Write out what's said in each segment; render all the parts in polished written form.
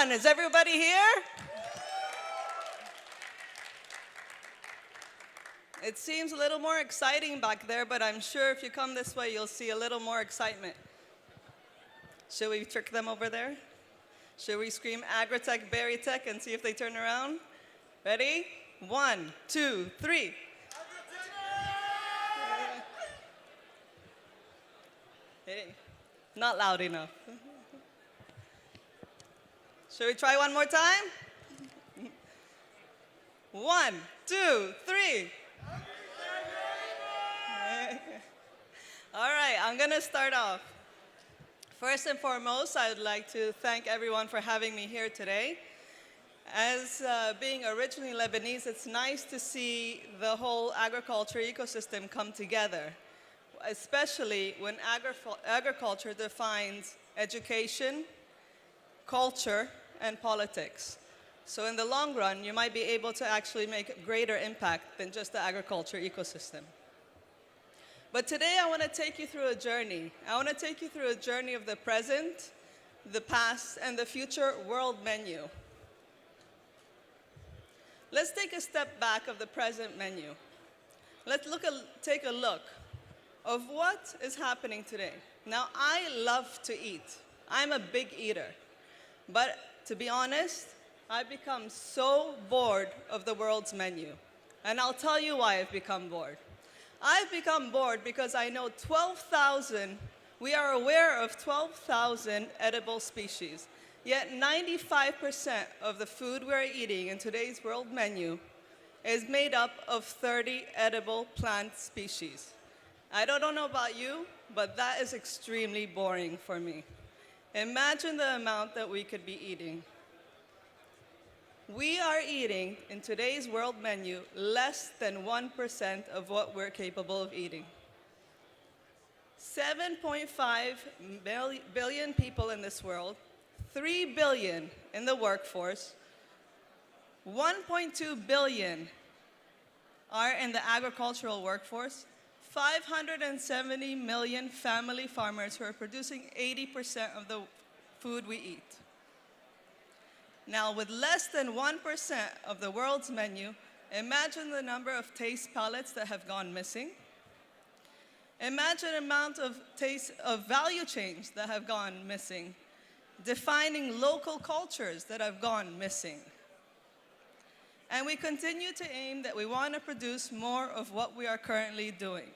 everyone. Is everybody here? It seems a little more exciting back there, but I'm sure if you come this way, you'll see a little more excitement. Should we trick them over there? Should we scream Agritech, Berrytech, and see if they turn around? Ready? 1, 2, 3. Hey, not loud enough. Should we try one more time? 1, 2, 3. All right, I'm gonna start off. First and foremost, I would like to thank everyone for having me here today. As being originally Lebanese, it's nice to see the whole agriculture ecosystem come together, especially when agriculture defines education, culture, and politics. So in the long run, you might be able to actually make a greater impact than just the agriculture ecosystem. But today I want to take you through a journey. I want to take you through a journey of the present, the past, and the future world menu. Let's take a step back of the present menu. Let's take a look of what is happening today. Now, I love to eat. I'm a big eater. But to be honest, I've become so bored of the world's menu. And I'll tell you why I've become bored. I've become bored because I know we are aware of 12,000 edible species. Yet 95% of the food we're eating in today's world menu is made up of 30 edible plant species. I don't know about you, but that is extremely boring for me. Imagine the amount that we could be eating. We are eating, in today's world menu, less than 1% of what we're capable of eating. 7.5 billion people in this world, 3 billion in the workforce, 1.2 billion are in the agricultural workforce, 570 million family farmers who are producing 80% of the food we eat. Now, with less than 1% of the world's menu, imagine the number of taste palettes that have gone missing. Imagine the amount of value chains that have gone missing, defining local cultures that have gone missing. And we continue to aim that we want to produce more of what we are currently doing.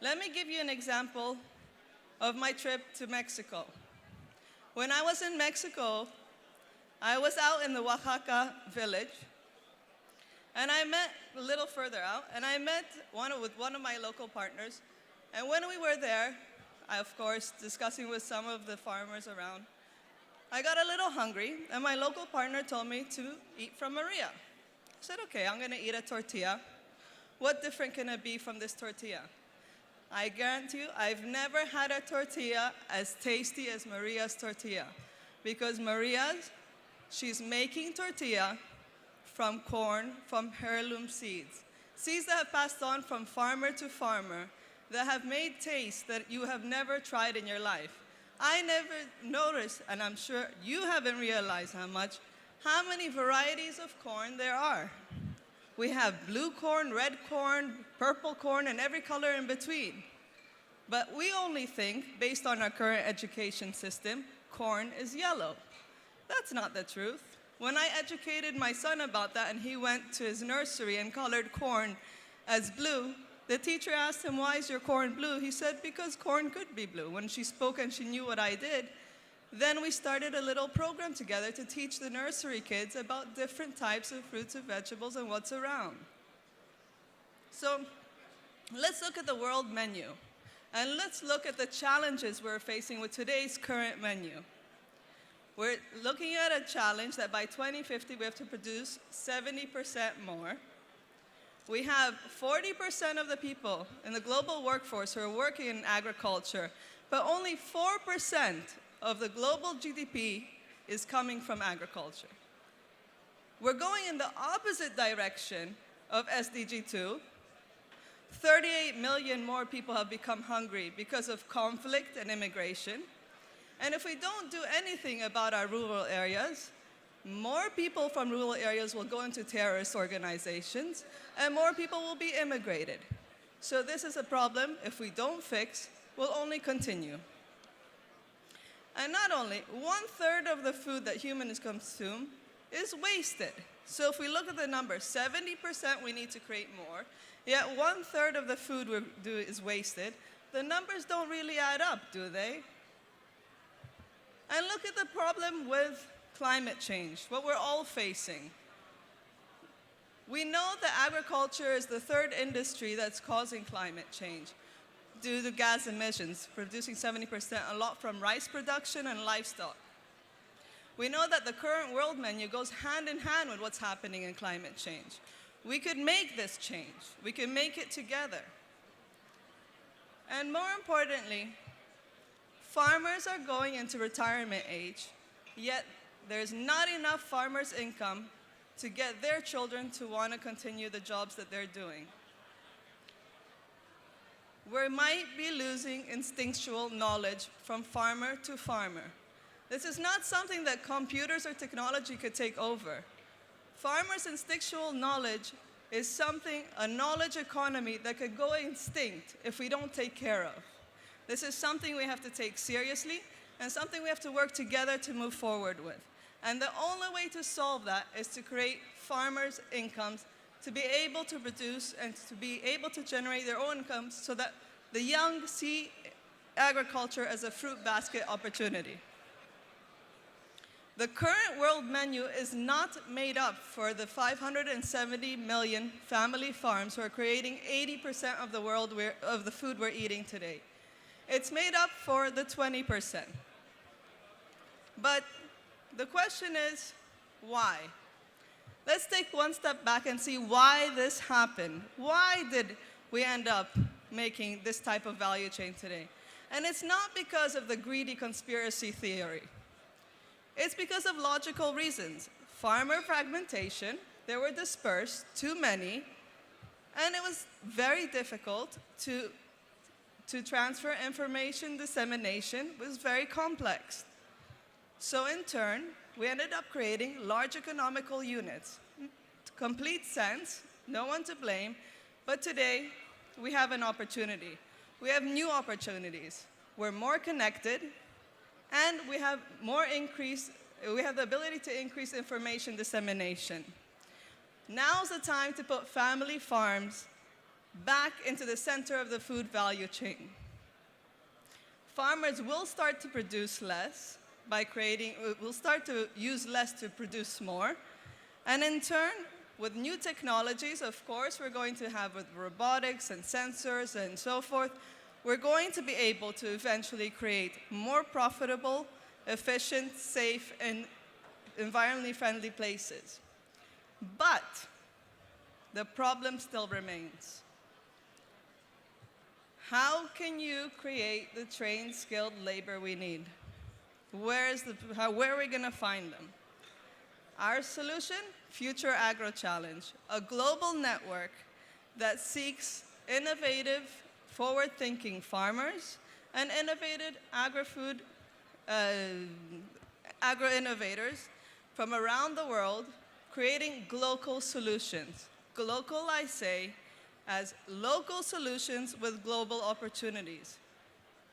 Let me give you an example of my trip to Mexico. When I was in Mexico, I was out in the Oaxaca village, and I met a little further out, and I met with one of my local partners. And when we were there, of course, discussing with some of the farmers around, I got a little hungry, and my local partner told me to eat from Maria. I said, okay, I'm gonna eat a tortilla. What different can it be from this tortilla? I guarantee you, I've never had a tortilla as tasty as Maria's tortilla. Because Maria's, she's making tortilla from corn, from heirloom seeds. Seeds that have passed on from farmer to farmer, that have made taste that you have never tried in your life. I never noticed, and I'm sure you haven't realized how many varieties of corn there are. We have blue corn, red corn, purple corn, and every color in between. But we only think, based on our current education system, corn is yellow. That's not the truth. When I educated my son about that and he went to his nursery and colored corn as blue, the teacher asked him, why is your corn blue? He said, because corn could be blue. When she spoke and she knew what I did, then we started a little program together to teach the nursery kids about different types of fruits and vegetables and what's around. So let's look at the world menu, and let's look at the challenges we're facing with today's current menu. We're looking at a challenge that by 2050 we have to produce 70% more. We have 40% of the people in the global workforce who are working in agriculture, but only 4% of the global GDP is coming from agriculture. We're going in the opposite direction of SDG 2. 38 million more people have become hungry because of conflict and immigration. And if we don't do anything about our rural areas, more people from rural areas will go into terrorist organizations, and more people will be immigrated. So this is a problem, if we don't fix, will only continue. And not only, 1/3 of the food that humans consume is wasted. So if we look at the numbers, 70% we need to create more, yet 1/3 of the food we do is wasted. The numbers don't really add up, do they? And look at the problem with climate change, what we're all facing. We know that agriculture is the 3rd industry that's causing climate change due to gas emissions, producing 70%, a lot from rice production and livestock. We know that the current world menu goes hand in hand with what's happening in climate change. We could make this change. We can make it together. And more importantly, farmers are going into retirement age, yet there's not enough farmers' income to get their children to want to continue the jobs that they're doing. We might be losing instinctual knowledge from farmer to farmer. This is not something that computers or technology could take over. Farmers' instinctual knowledge is something, a knowledge economy that could go extinct if we don't take care of. This is something we have to take seriously and something we have to work together to move forward with. And the only way to solve that is to create farmers' incomes to be able to produce and to be able to generate their own incomes so that the young see agriculture as a fruit basket opportunity. The current world menu is not made up for the 570 million family farms who are creating 80% of the food we're eating today. It's made up for the 20%. But the question is, why? Let's take one step back and see why this happened. Why did we end up making this type of value chain today? And it's not because of the greedy conspiracy theory. It's because of logical reasons. Farmer fragmentation, they were dispersed, too many, and it was very difficult to transfer information. Dissemination was very complex. So in turn, we ended up creating large economical units. Complete sense, no one to blame, but today we have an opportunity. We have new opportunities. We're more connected, and we have the ability to increase information dissemination. Now's the time to put family farms back into the center of the food value chain. Farmers will start to produce less we'll start to use less to produce more. And in turn, with new technologies, of course, we're going to have with robotics and sensors and so forth, we're going to be able to eventually create more profitable, efficient, safe, and environmentally friendly places. But the problem still remains. How can you create the trained, skilled labor we need? Where are we going to find them? Our solution? Future Agro Challenge, a global network that seeks innovative, forward-thinking farmers and innovative agro-innovators from around the world, creating global solutions. Global, I say, as local solutions with global opportunities.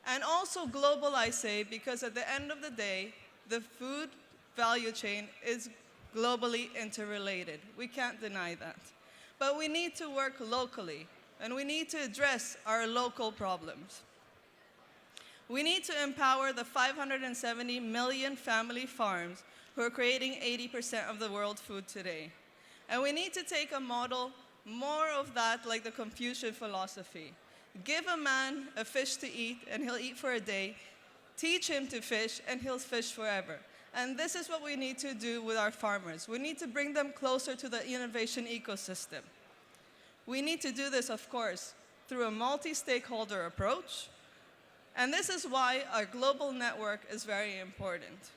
And also global, I say, because at the end of the day, the food value chain is globally interrelated. We can't deny that. But we need to work locally, and we need to address our local problems. We need to empower the 570 million family farms who are creating 80% of the world food today. And we need to take a model more of that like the Confucian philosophy. Give a man a fish to eat, and he'll eat for a day. Teach him to fish, and he'll fish forever. And this is what we need to do with our farmers. We need to bring them closer to the innovation ecosystem. We need to do this, of course, through a multi-stakeholder approach. And this is why our global network is very important.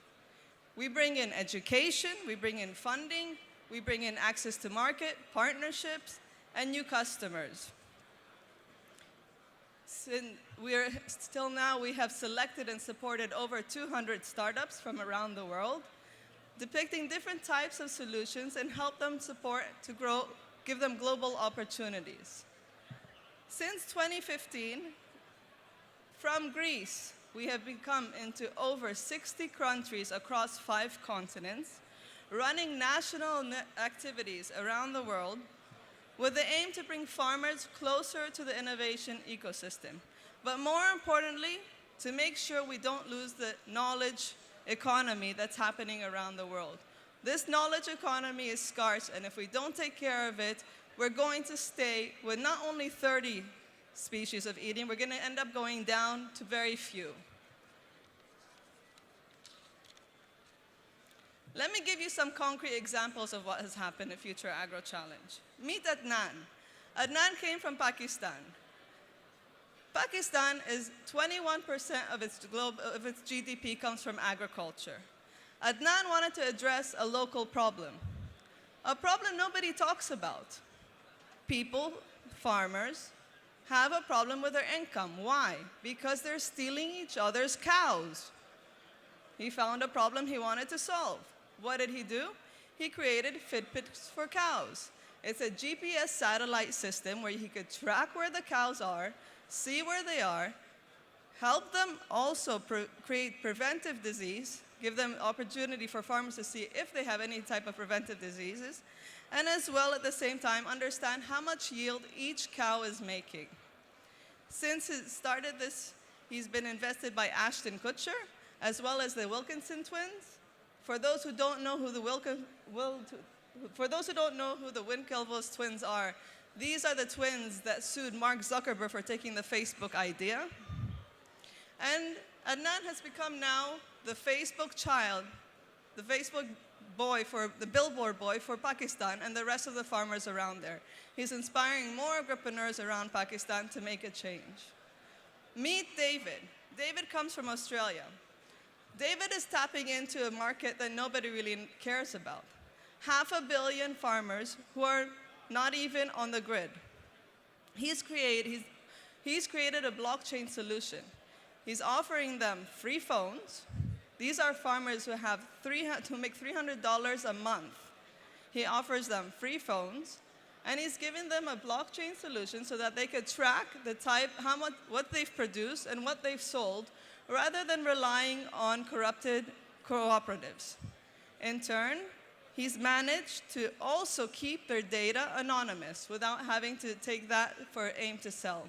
We bring in education, we bring in funding, we bring in access to market, partnerships, and new customers. Till now, we have selected and supported over 200 startups from around the world, depicting different types of solutions and help them support to grow, give them global opportunities. Since 2015, from Greece, we have become into over 60 countries across 5 continents, running national activities around the world with the aim to bring farmers closer to the innovation ecosystem. But more importantly, to make sure we don't lose the knowledge economy that's happening around the world. This knowledge economy is scarce, and if we don't take care of it, we're going to stay with not only 30 species of eating, we're going to end up going down to very few. Let me give you some concrete examples of what has happened at Future Agro Challenge. Meet Adnan. Adnan came from Pakistan. Pakistan is 21% of its GDP comes from agriculture. Adnan wanted to address a local problem, a problem nobody talks about. People, farmers, have a problem with their income. Why? Because they're stealing each other's cows. He found a problem he wanted to solve. What did he do? He created Fitbits for cows. It's a GPS satellite system where he could track where the cows are, see where they are, help them also create preventive disease, give them opportunity for farmers to see if they have any type of preventive diseases, and as well at the same time understand how much yield each cow is making. Since he started this, he's been invested by Ashton Kutcher, as well as the Wilkinson twins. For those who don't know who the Winklevoss twins are, these are the twins that sued Mark Zuckerberg for taking the Facebook idea. And Adnan has become now the Facebook child, the Facebook boy for the billboard boy for Pakistan and the rest of the farmers around there. He's inspiring more agripreneurs around Pakistan to make a change. Meet David. David comes from Australia. David is tapping into a market that nobody really cares about. 500 million farmers who are not even on the grid. He's created a blockchain solution. He's offering them free phones. These are farmers who make $300 a month. He offers them free phones, and he's giving them a blockchain solution so that they could track what they've produced and what they've sold, rather than relying on corrupted cooperatives. In turn, he's managed to also keep their data anonymous without having to take that for aim to sell.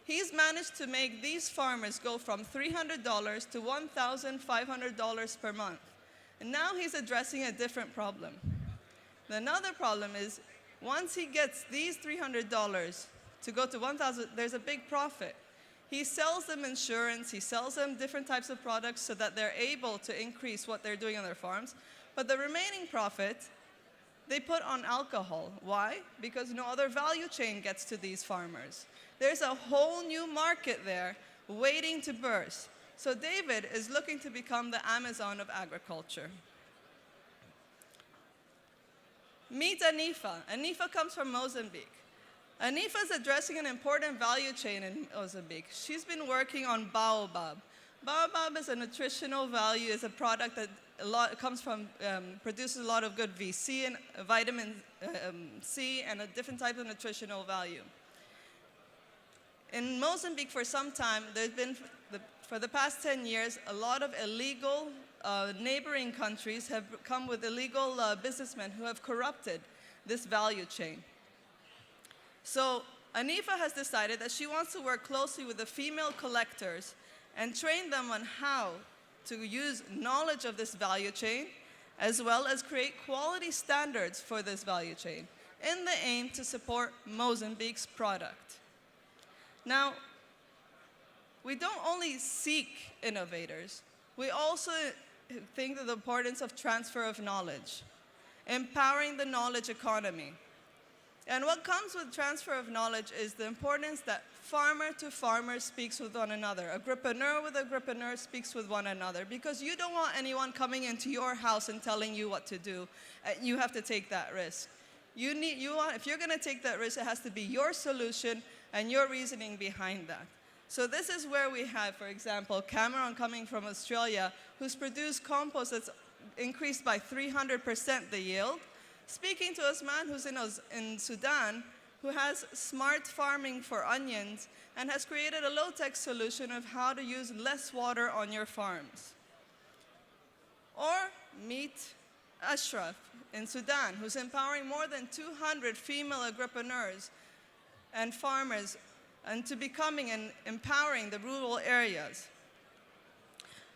He's managed to make these farmers go from $300 to $1,500 per month. And now he's addressing a different problem. Another problem is, once he gets these $300 to go to $1,000, there's a big profit. He sells them insurance, he sells them different types of products so that they're able to increase what they're doing on their farms. But the remaining profit, they put on alcohol. Why? Because no other value chain gets to these farmers. There's a whole new market there waiting to burst. So David is looking to become the Amazon of agriculture. Meet Anifa. Anifa comes from Mozambique. Anifa is addressing an important value chain in Mozambique. She's been working on baobab. Baobab is a nutritional value, is a product that produces a lot of good VC and vitamin C and a different type of nutritional value. In Mozambique for some time, there's been, for the past 10 years, a lot of illegal neighboring countries have come with illegal businessmen who have corrupted this value chain. So Anifa has decided that she wants to work closely with the female collectors and train them on how to use knowledge of this value chain, as well as create quality standards for this value chain in the aim to support Mozambique's product. Now, we don't only seek innovators, we also think of the importance of transfer of knowledge, empowering the knowledge economy. And what comes with transfer of knowledge is the importance that farmer to farmer speaks with one another. Agripreneur with agripreneur speaks with one another, because you don't want anyone coming into your house and telling you what to do. You have to take that risk. If you're going to take that risk, it has to be your solution, and your reasoning behind that. So this is where we have, for example, Cameron coming from Australia, who's produced compost that's increased by 300% the yield, speaking to Osman, who's in Sudan, who has smart farming for onions and has created a low-tech solution of how to use less water on your farms. Or meet Ashraf in Sudan, who's empowering more than 200 female agripreneurs and farmers into becoming and empowering the rural areas.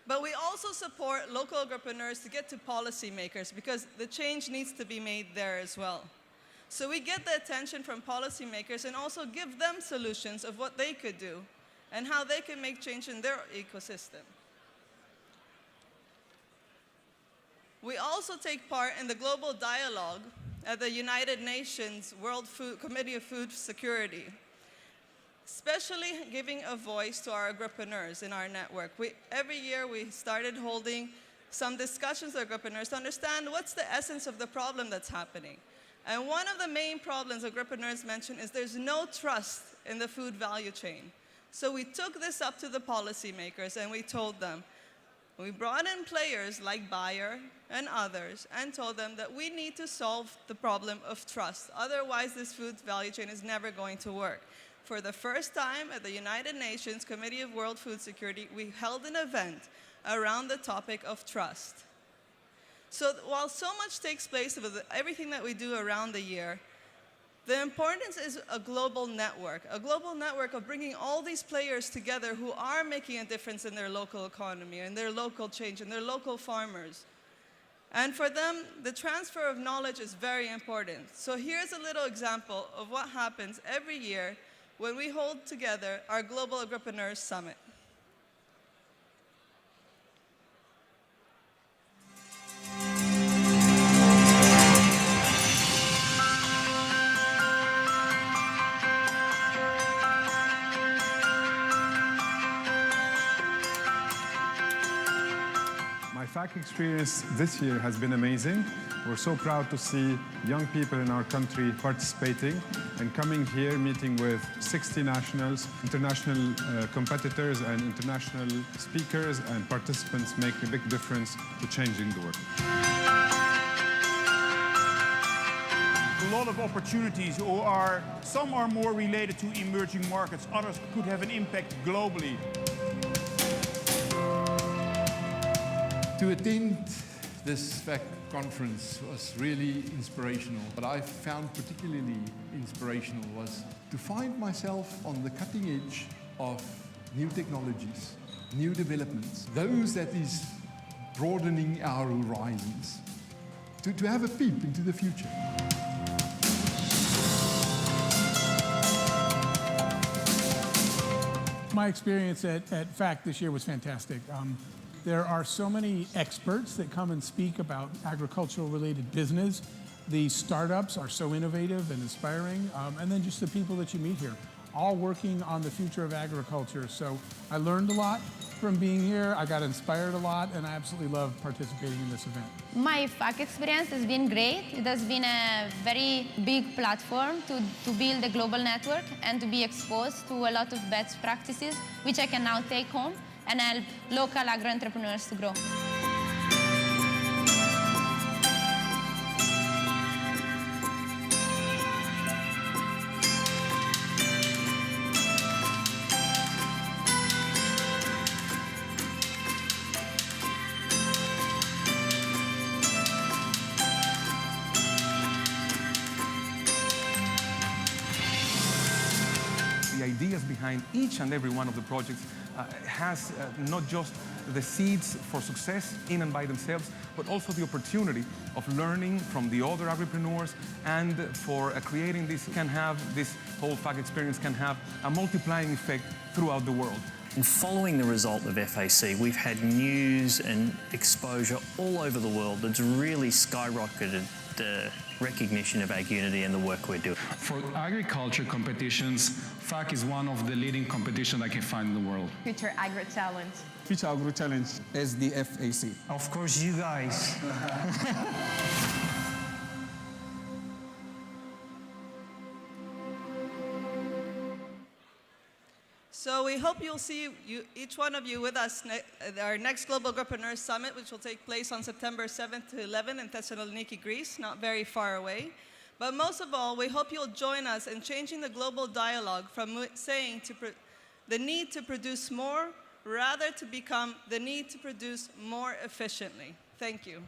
But we also support local agripreneurs to get to policymakers because the change needs to be made there as well. So we get the attention from policymakers and also give them solutions of what they could do and how they can make change in their ecosystem. We also take part in the global dialogue at the United Nations World Committee of Food Security, especially giving a voice to our agripreneurs in our network. Every year we started holding some discussions with agripreneurs to understand what's the essence of the problem that's happening. And one of the main problems agripreneurs mention is there's no trust in the food value chain. So we took this up to the policymakers and we told them, we brought in players like Bayer and others and told them that we need to solve the problem of trust. Otherwise, this food value chain is never going to work. For the first time at the United Nations Committee of World Food Security, we held an event around the topic of trust. So while so much takes place with everything that we do around the year, the importance is a global network of bringing all these players together who are making a difference in their local economy, in their local change, in their local farmers. And for them, the transfer of knowledge is very important. So here's a little example of what happens every year when we hold together our Global Agripreneurs Summit. My FAC experience this year has been amazing. We're so proud to see young people in our country participating and coming here, meeting with 60 nationals, international competitors and international speakers and participants make a big difference to changing the world. A lot of opportunities, or some are more related to emerging markets, others could have an impact globally. To attend this FAC conference was really inspirational. What I found particularly inspirational was to find myself on the cutting edge of new technologies, new developments, those that is broadening our horizons, to have a peep into the future. My experience at FAC this year was fantastic. There are so many experts that come and speak about agricultural-related business. The startups are so innovative and inspiring, and then just the people that you meet here, all working on the future of agriculture. So I learned a lot from being here. I got inspired a lot, and I absolutely love participating in this event. My FAC experience has been great. It has been a very big platform to build a global network and to be exposed to a lot of best practices, which I can now take home and help local agro-entrepreneurs to grow. The ideas behind each and every one of the projects has not just the seeds for success in and by themselves, but also the opportunity of learning from the other agripreneurs, and for creating this whole FAC experience can have a multiplying effect throughout the world. And following the result of FAC, we've had news and exposure all over the world that's really skyrocketed the recognition of AgUnity and the work we're doing. For agriculture competitions, FAC is one of the leading competitions I can find in the world. Future Agro Challenge. Future Agro Challenge. As the FAC. Of course, you guys. So we hope you'll see each one of you with us at our next Global Agripreneurs Summit, which will take place on September 7th to 11th in Thessaloniki, Greece, not very far away. But most of all, we hope you'll join us in changing the global dialogue from saying the need to produce more, rather to become the need to produce more efficiently. Thank you.